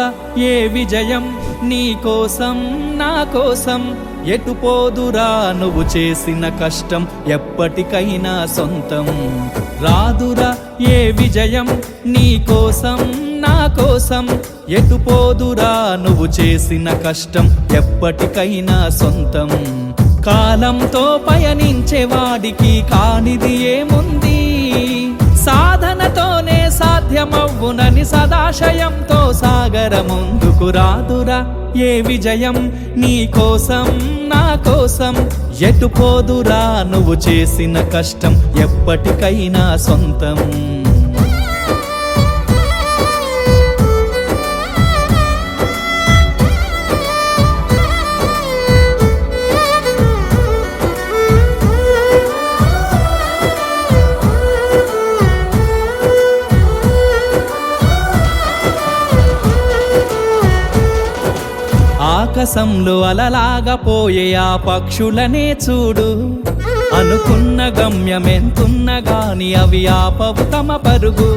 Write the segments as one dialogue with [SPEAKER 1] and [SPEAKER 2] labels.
[SPEAKER 1] రాదురా ఏ విజయం నీ కోసం నా కోసం ఎటు పోదురా నువ్వు చేసిన కష్టం ఎప్పటికైనా సొంతం రాదురా ఏ విజయం నీ కోసం నా కోసం ఎటు పోదురా నువ్వు చేసిన కష్టం ఎప్పటికైనా సొంతం కాలంతో పయనించేవాడికి కానిది ఏముంది సాధనతోనే సాధ్యమవ్వునని సదాశయంతో సాగర ముందుకు రాదురా ఏ విజయం నీ కోసం నా కోసం ఎటు పోదురా నువ్వు చేసిన కష్టం ఎప్పటికైనా సొంతం ఆకాశంలో అలలాగా పోయే ఆ పక్షులనే చూడు అనుకున్న గమ్యమెంతున్న గాని అవి ఆపవు తమ పరుగు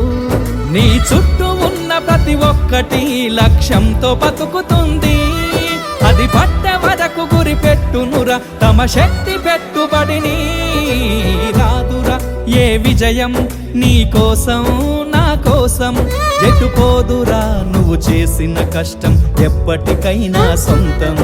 [SPEAKER 1] నీ చుట్టూ ఉన్న ప్రతి ఒక్కటి లక్ష్యంతో బతుకుతుంది అది పట్టే వరకు గురి పెట్టునురా తమ శక్తి పెట్టుబడిని రాదురా ఏ విజయం నీ కోసం నా కోసం ఎటు పోదురా నువ్వు చేసిన కష్టం ఎప్పటికైనా సొంతం